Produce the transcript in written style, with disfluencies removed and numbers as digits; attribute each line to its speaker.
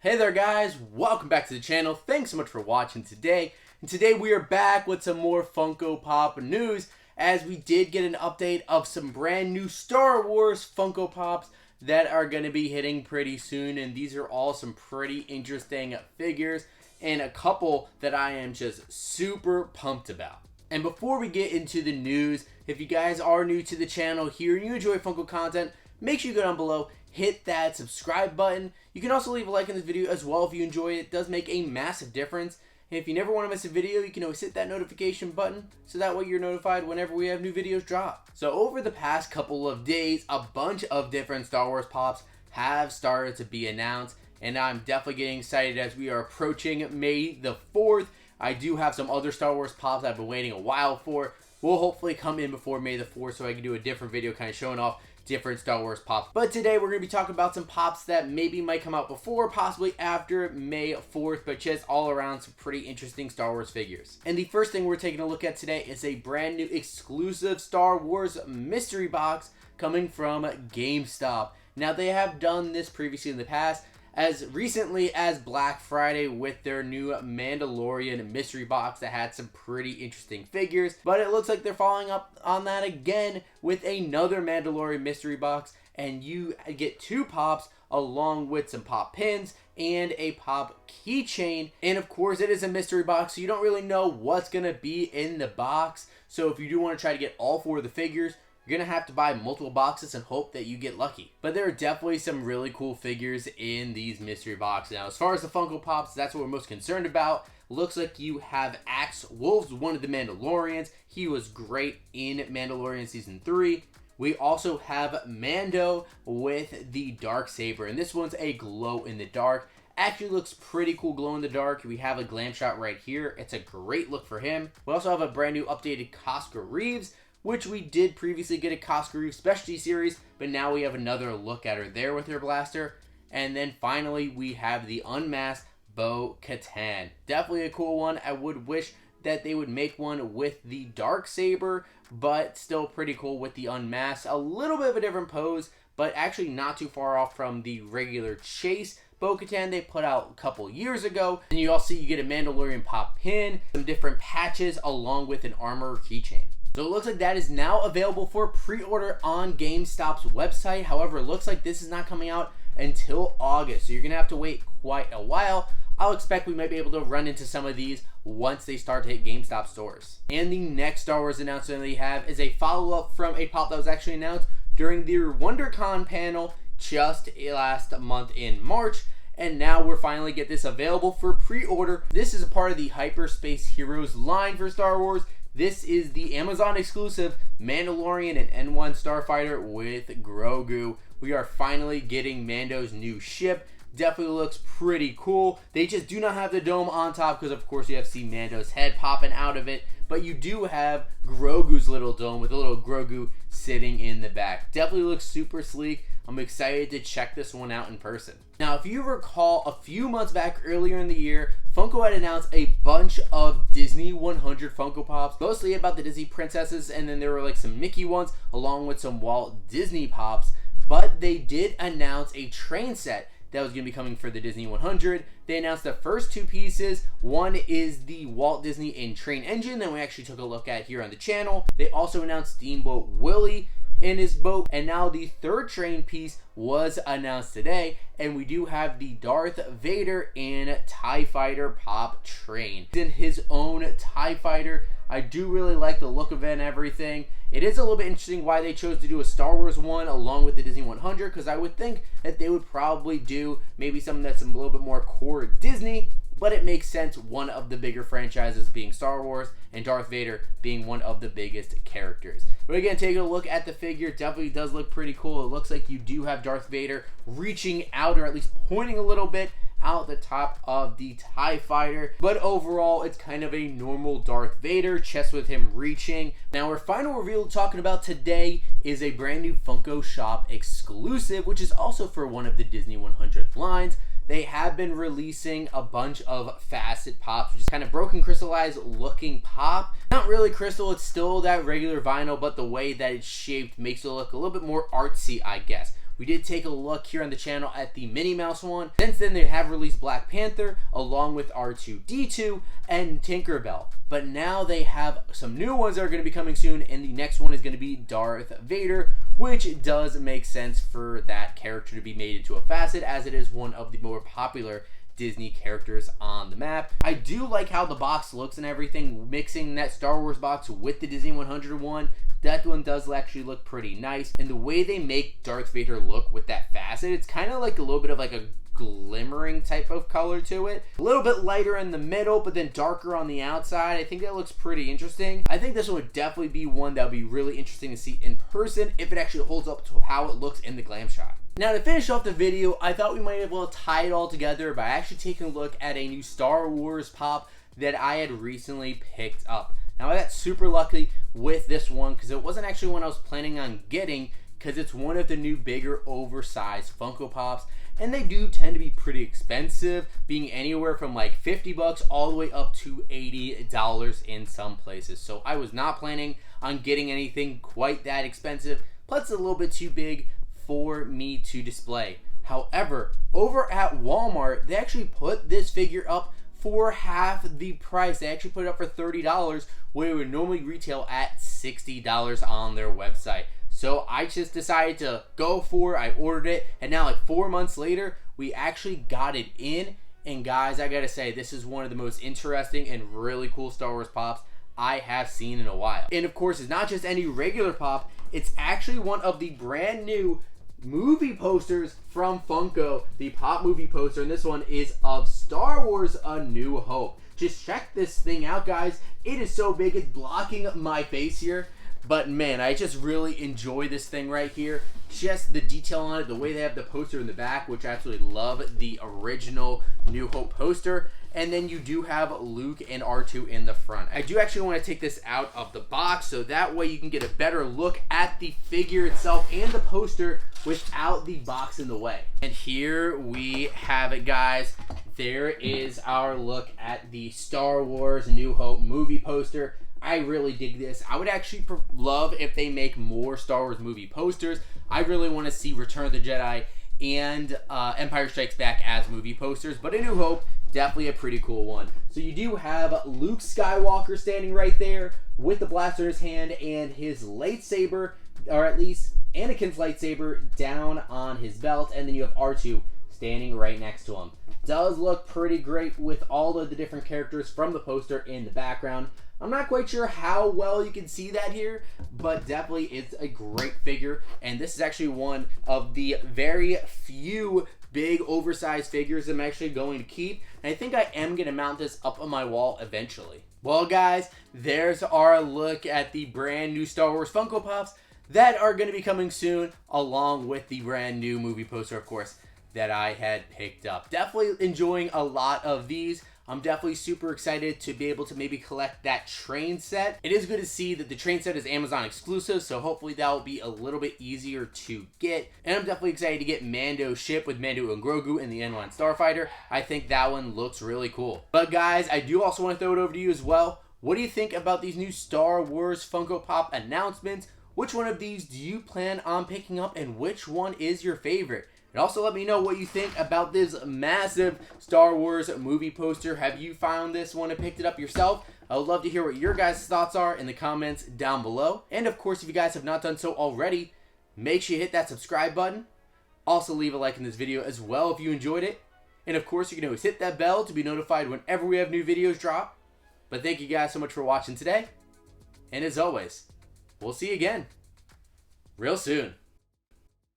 Speaker 1: Hey there guys, welcome back to the channel. Thanks so much for watching today. And today we are back with some more Funko Pop news, as we did get an update of some brand new Star Wars Funko Pops that are going to be hitting pretty soon. And these are all some pretty interesting figures and a couple that I am just super pumped about. And before we get into the news, if you guys are new to the channel here and you enjoy Funko content, make sure you go down below, hit that subscribe button. You can also leave a like in this video as well if you enjoy it. It does make a massive difference. And if you never want to miss a video, you can always hit that notification button so that way you're notified whenever we have new videos drop. So over the past couple of days, a bunch of different Star Wars Pops have started to be announced, and I'm definitely getting excited as we are approaching May the 4th. I do have some other Star Wars Pops I've been waiting a while for. Will hopefully come in before May the 4th so I can do a different video kind of showing off different Star Wars Pops. But today we're going to be talking about some Pops that maybe might come out before, possibly after May 4th, but just all around some pretty interesting Star Wars figures. And the first thing we're taking a look at today is a brand new exclusive Star Wars mystery box coming from GameStop. Now they have done this previously in the past, as recently as Black Friday with their new Mandalorian mystery box that had some pretty interesting figures. But it looks like they're following up on that again with another Mandalorian mystery box, and you get two Pops along with some Pop pins and a Pop keychain. And of course it is a mystery box, so you don't really know what's going to be in the box. So if you do want to try to get all four of the figures, you're going to have to buy multiple boxes and hope that you get lucky. But there are definitely some really cool figures in these mystery boxes. Now, as far as the Funko Pops, that's what we're most concerned about. Looks like you have Axe Wolves, one of the Mandalorians. He was great in Mandalorian Season 3. We also have Mando with the Darksaber, and this one's a glow in the dark. Actually looks pretty cool glow in the dark. We have a glam shot right here. It's a great look for him. We also have a brand new updated Cosca Reeves, which we did previously get a Cosca Reeves Specialty Series, but now we have another look at her there with her blaster. And then finally, we have the unmasked Bo-Katan. Definitely a cool one. I would wish that they would make one with the Darksaber, but still pretty cool with the unmasked. A little bit of a different pose, but actually not too far off from the regular Chase Bo-Katan they put out a couple years ago. And you also get a Mandalorian Pop pin, some different patches, along with an armor keychain. So it looks like that is now available for pre-order on GameStop's website. However, it looks like this is not coming out until August, so you're going to have to wait quite a while. I'll expect we might be able to run into some of these once they start to hit GameStop stores. And the next Star Wars announcement we have is a follow-up from a Pop that was actually announced during their WonderCon panel just last month in March. And now we're finally get this available for pre-order. This is a part of the Hyperspace Heroes line for Star Wars. This is the Amazon exclusive Mandalorian and N1 Starfighter with Grogu. We are finally getting Mando's new ship. Definitely looks pretty cool. They just do not have the dome on top because of course you have to see Mando's head popping out of it. But you do have Grogu's little dome with a little Grogu sitting in the back. Definitely looks super sleek. I'm excited to check this one out in person. Now, if you recall, a few months back earlier in the year, Funko had announced a bunch of Disney 100 Funko Pops, mostly about the Disney princesses, and then there were like some Mickey ones, along with some Walt Disney Pops. But they did announce a train set that was going to be coming for the Disney 100. They announced the first two pieces. One is the Walt Disney in train engine that we actually took a look at here on the channel. They also announced Steamboat Willie in his boat, and now the third train piece was announced today, and we do have the Darth Vader in TIE Fighter Pop train. In his own TIE Fighter, I do really like the look of it and everything. It is a little bit interesting why they chose to do a Star Wars one along with the Disney 100, because I would think that they would probably do maybe something that's a little bit more core Disney, but it makes sense, one of the bigger franchises being Star Wars and Darth Vader being one of the biggest characters. But again, taking a look at the figure, definitely does look pretty cool. It looks like you do have Darth Vader reaching out, or at least pointing a little bit out the top of the TIE Fighter. But overall, it's kind of a normal Darth Vader, just with him reaching. Now, our final reveal talking about today is a brand new Funko Shop exclusive, which is also for one of the Disney 100 lines. They have been releasing a bunch of facet pops, which is kind of broken crystallized looking pop. Not really crystal, it's still that regular vinyl, but the way that it's shaped makes it look a little bit more artsy, I guess. We did take a look here on the channel at the Minnie Mouse one. Since then, they have released Black Panther along with R2-D2 and Tinkerbell. But now they have some new ones that are going to be coming soon, and the next one is going to be Darth Vader, which does make sense for that character to be made into a facet, as it is one of the more popular Disney characters on the map. I do like how the box looks and everything, mixing that Star Wars box with the Disney 100 one. That one does actually look pretty nice, and the way they make Darth Vader look with that facet, it's kind of like a little bit of like a glimmering type of color to it. A little bit lighter in the middle, but then darker on the outside. I think that looks pretty interesting. I think this one would definitely be one that would be really interesting to see in person if it actually holds up to how it looks in the glam shot. Now, to finish off the video, I thought we might as well tie it all together by actually taking a look at a new Star Wars pop that I had recently picked up. Now, I got super lucky with this one because it wasn't actually one I was planning on getting, because it's one of the new bigger oversized Funko Pops, and they do tend to be pretty expensive, being anywhere from like 50 bucks all the way up to $80 in some places. So I was not planning on getting anything quite that expensive, plus it's a little bit too big for me to display. However, over at Walmart, they actually put this figure up for half the price. They actually put it up for $30, where it would normally retail at $60 on their website. So I just decided to go for it. I ordered it, and now like 4 months later, we actually got it in. And guys, I gotta say, this is one of the most interesting and really cool Star Wars pops I have seen in a while. And of course, it's not just any regular pop, it's actually one of the brand new movie posters from Funko, the pop movie poster, and this one is of Star Wars A New Hope. Just check this thing out, guys. It is so big, it's blocking my face here. But man, I just really enjoy this thing right here. Just the detail on it, the way they have the poster in the back, which I absolutely love the original New Hope poster. And then you do have Luke and R2 in the front. I do actually want to take this out of the box, so that way you can get a better look at the figure itself and the poster without the box in the way. And here we have it, guys. There is our look at the Star Wars A New Hope movie poster. I really dig this. I would actually love if they make more Star Wars movie posters. I really want to see Return of the Jedi and Empire Strikes Back as movie posters, but A New Hope, definitely a pretty cool one. So you do have Luke Skywalker standing right there with the blaster in his hand and his lightsaber, or at least Anakin's lightsaber, down on his belt, and then you have R2 standing right next to him. Does look pretty great with all of the different characters from the poster in the background. I'm not quite sure how well you can see that here, but definitely it's a great figure, and this is actually one of the very few big oversized figures I'm actually going to keep, and I think I am going to mount this up on my wall eventually. Well guys, there's our look at the brand new Star Wars Funko Pops that are going to be coming soon, along with the brand new movie poster, of course, that I had picked up. Definitely enjoying a lot of these. I'm definitely super excited to be able to maybe collect that train set. It is good to see that the train set is Amazon exclusive, so hopefully that will be a little bit easier to get. And I'm definitely excited to get Mando ship with Mando and Grogu in the N1 Starfighter. I think that one looks really cool. But guys, I do also want to throw it over to you as well. What do you think about these new Star Wars Funko Pop announcements? Which one of these do you plan on picking up, and which one is your favorite? And also let me know what you think about this massive Star Wars movie poster. Have you found this one and picked it up yourself? I would love to hear what your guys' thoughts are in the comments down below. And of course, if you guys have not done so already, make sure you hit that subscribe button. Also leave a like in this video as well if you enjoyed it. And of course, you can always hit that bell to be notified whenever we have new videos drop. But thank you guys so much for watching today. And as always, we'll see you again real soon.